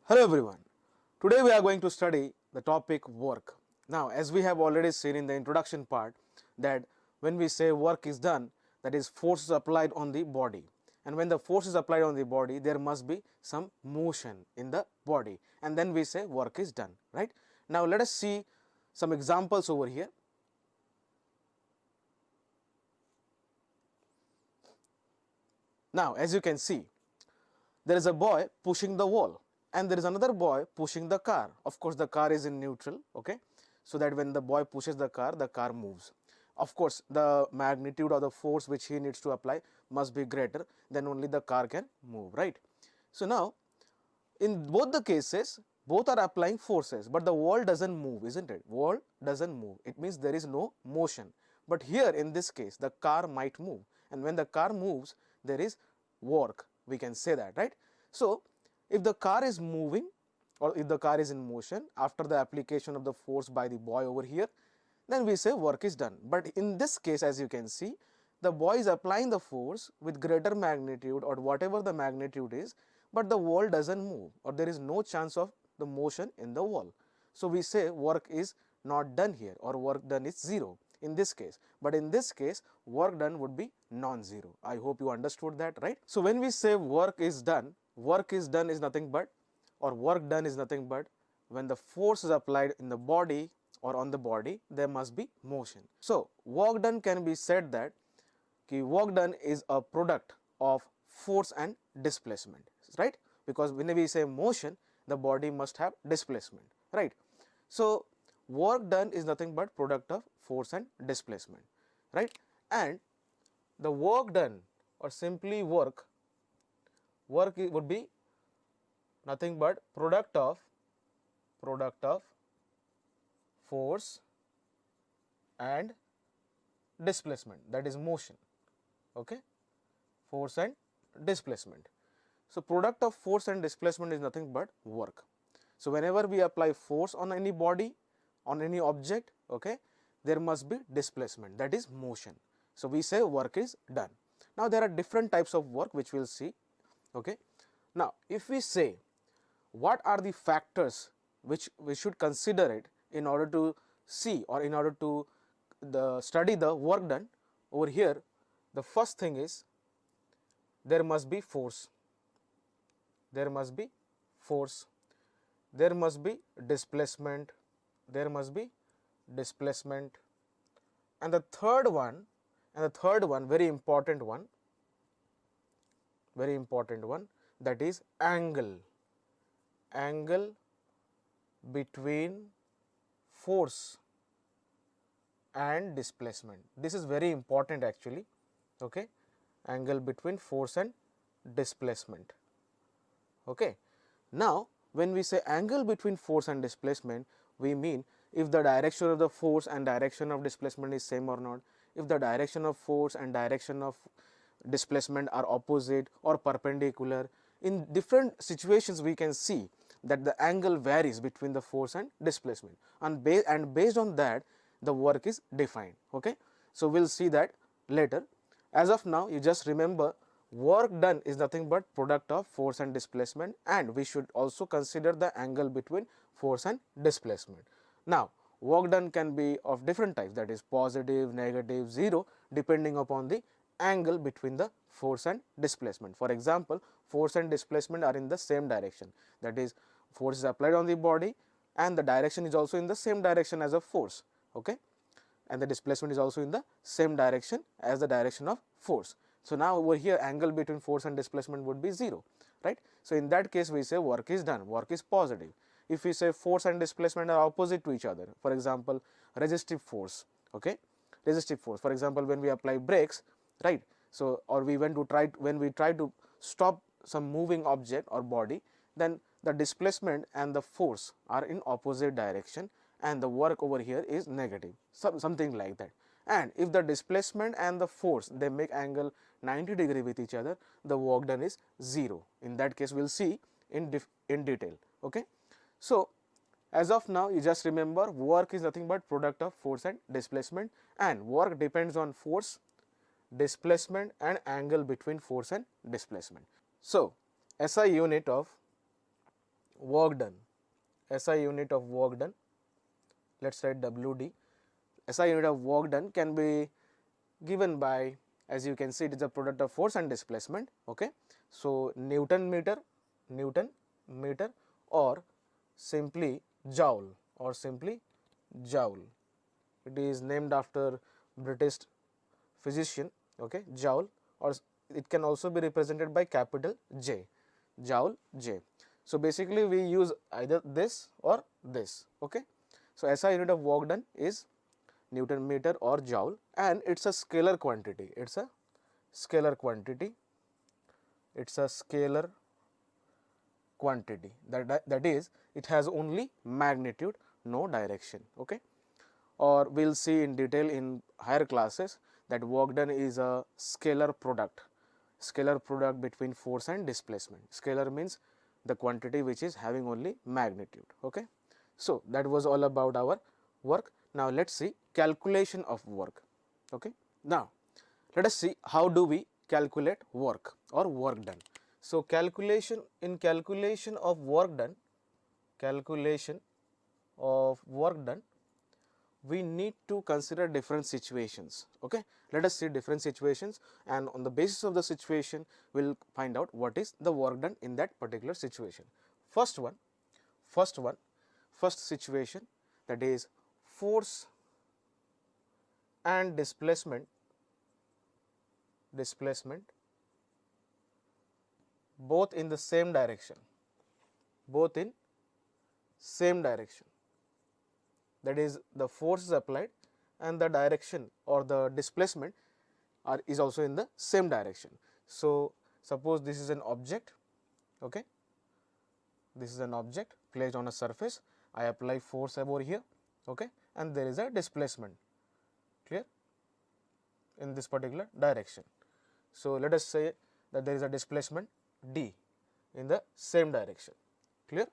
Hello everyone. Today we are going to study the topic work. Now, as we have already seen in the introduction part that when we say work is done, that is force is applied on the body. And when the force is applied on the body, there must be some motion in the body. And then we say work is done, right? Now, let us see some examples over here. Now, as you can see, there is a boy pushing the wall and there is another boy pushing the car. Of course, the car is in neutral, okay, so that when the boy pushes the car moves. Of course, the magnitude of the force which he needs to apply must be greater, then only the car can move, right? So now, in both the cases, both are applying forces, but the wall doesn't move, isn't it? Wall doesn't move. It means there is no motion. But here in this case, the car might move, and when the car moves, there is work. We can say that, right? So, if the car is moving or if the car is in motion after the application of the force by the boy over here, then we say work is done. But in this case, as you can see, the boy is applying the force with greater magnitude or whatever the magnitude is, but the wall doesn't move or there is no chance of the motion in the wall. So, we say work is not done here or work done is 0 in this case, but in this case work done would be non-zero. I hope you understood that, right? So, when we say work is done is nothing but, or work done is nothing but, when the force is applied in the body or on the body, there must be motion. So, work done can be said that work done is a product of force and displacement, right? Because when we say motion, the body must have displacement, right? So, work done is nothing but product of force and displacement, right? And the work done or simply work would be nothing but product of force and displacement, that is motion, okay, force and displacement. So, product of force and displacement is nothing but work. So, whenever we apply force on any body, on any object, okay, there must be displacement, that is motion. So, we say work is done. Now, there are different types of work which we will see, okay. Now, if we say what are the factors which we should consider it in order to see or in order to study the work done, over here the first thing is there must be force, there must be force, there must be displacement, there must be displacement, and the third one very important one, that is angle between force and displacement. This is very important actually, okay, angle between force and displacement, okay. Now, when we say angle between force and displacement, we mean if the direction of the force and direction of displacement is same or not, if the direction of force and direction of displacement are opposite or perpendicular. In different situations we can see that the angle varies between the force and displacement, and based on that the work is defined, okay. So, we will see that later. As of now, you just remember work done is nothing but product of force and displacement, and we should also consider the angle between force and displacement. Now, work done can be of different types, that is positive, negative, 0, depending upon the angle between the force and displacement. For example, force and displacement are in the same direction, that is force is applied on the body and the direction is also in the same direction as a force, okay, and the displacement is also in the same direction as the direction of force. So, now over here angle between force and displacement would be 0, right. So, in that case we say work is done, work is positive. If we say force and displacement are opposite to each other, for example, resistive force, okay, resistive force, for example, when we apply brakes, right. So, or when we try to stop some moving object or body, then the displacement and the force are in opposite direction and the work over here is negative, something like that. And if the displacement and the force they make angle 90 degree with each other, the work done is 0. In that case, we will see in detail, okay. So, as of now, you just remember work is nothing but product of force and displacement, and work depends on force, displacement and angle between force and displacement. So, SI unit of work done, SI unit of work done, let us write WD. SI unit of work done can be given by, as you can see, it is a product of force and displacement. Okay. So, Newton meter or simply joule It is named after British physician, okay, joule, or it can also be represented by capital J, joule J. So, basically we use either this or this. Okay. So, SI unit of work done is Newton meter or joule, and it is a scalar quantity. It's a scalar quantity. That is, it has only magnitude, no direction. Okay. Or we will see in detail in higher classes that work done is a scalar product between force and displacement. Scalar means the quantity which is having only magnitude. Okay. So, that was all about our work. Now, let us see calculation of work. Okay. Now, let us see how do we calculate work or work done. So, calculation of work done, we need to consider different situations. Okay. Let us see different situations, and on the basis of the situation we will find out what is the work done in that particular situation. First situation, that is force and displacement both in the same direction, that is, the force is applied and the direction or the displacement is also in the same direction. So, suppose this is an object, okay, this is an object placed on a surface, I apply force over here, okay, and there is a displacement, clear, in this particular direction. So, let us say that there is a displacement d in the same direction, clear.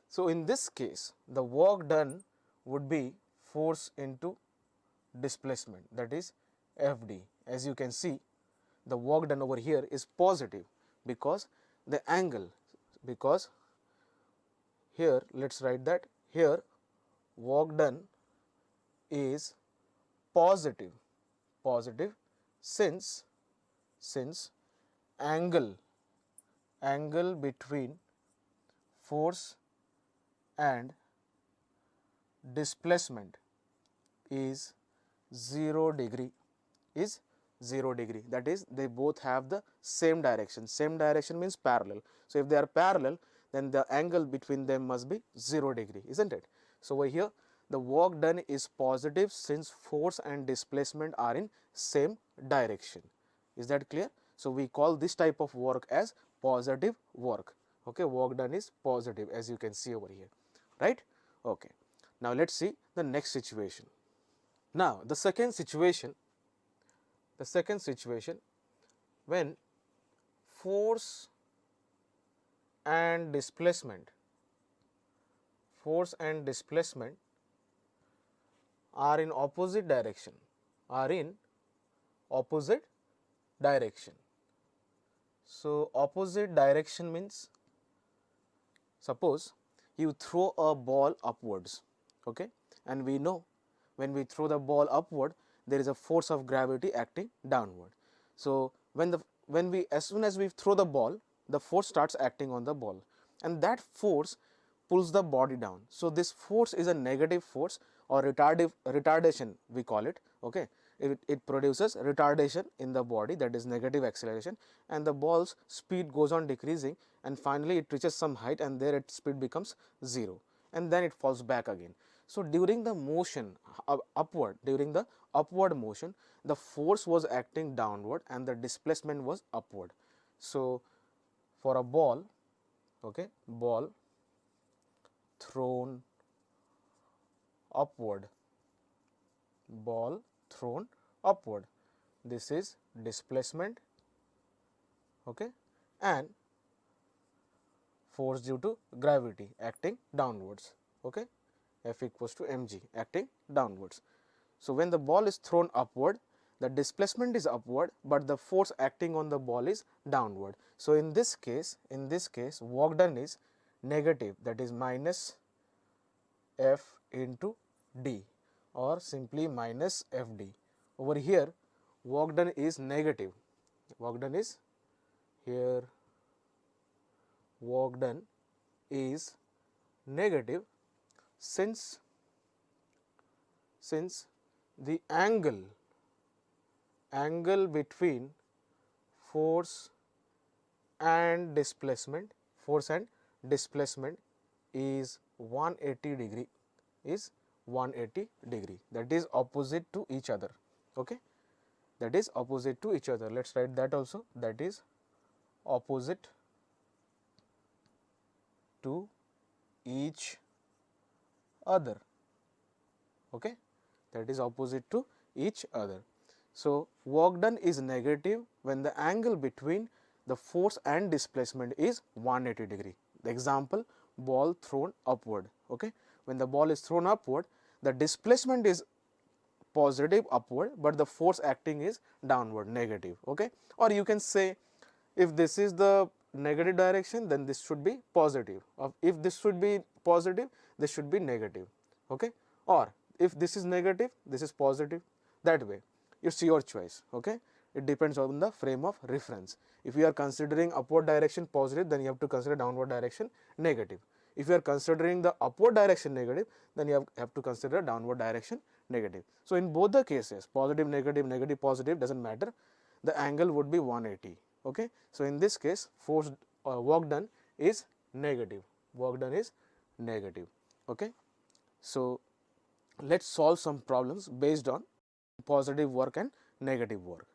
So, in this case the work done would be force into displacement, that is Fd. As you can see, the work done over here is positive because the angle, because here let us write that here work done is positive since angle between force and displacement is 0 degree, that is, they both have the same direction. Same direction means parallel. So, if they are parallel, then the angle between them must be 0 degree, isn't it? So, over here the work done is positive since force and displacement are in same direction. Is that clear? So, we call this type of work as positive work. Okay, work done is positive, as you can see over here, right? Okay. Now, let us see the next situation. Now, the second situation when force and displacement are in opposite direction, So, opposite direction means, suppose you throw a ball upwards, okay, and we know when we throw the ball upward there is a force of gravity acting downward. So, as soon as we throw the ball, the force starts acting on the ball and that force pulls the body down. So, this force is a negative force or retardation we call it, okay. It produces retardation in the body, that is negative acceleration, and the ball's speed goes on decreasing and finally it reaches some height and there its speed becomes 0 and then it falls back again. So, during the motion upward motion, the force was acting downward and the displacement was upward. So, for a ball, okay, ball thrown upward, this is displacement, okay, and force due to gravity acting downwards, okay, F equals to mg acting downwards. So, when the ball is thrown upward, the displacement is upward, but the force acting on the ball is downward. So, in this case work done is negative, that is minus F into D or simply minus FD. Over here work done is negative, work done is here work done is negative since the angle between force and displacement is 180 degree, that is opposite to each other. Okay, that is opposite to each other. Let's write that also, that is opposite to each other. Okay, that is opposite to each other. So work done is negative when the angle between the force and displacement is 180 degree. The example, ball thrown upward. Okay, when the ball is thrown upward, the displacement is positive upward, but the force acting is downward, negative. Okay, or you can say if this is the negative direction, then this should be positive, or if this should be positive, this should be negative. Okay, or if this is negative, this is positive, that way. It's your choice. Okay, it depends on the frame of reference. If you are considering upward direction positive, then you have to consider downward direction negative. If you are considering the upward direction negative, then you have to consider downward direction negative. So in both the cases, positive, negative, positive, doesn't matter, the angle would be 180. Okay, so in this case force work done is negative, work done is negative. Okay, so let's solve some problems based on positive work and negative work.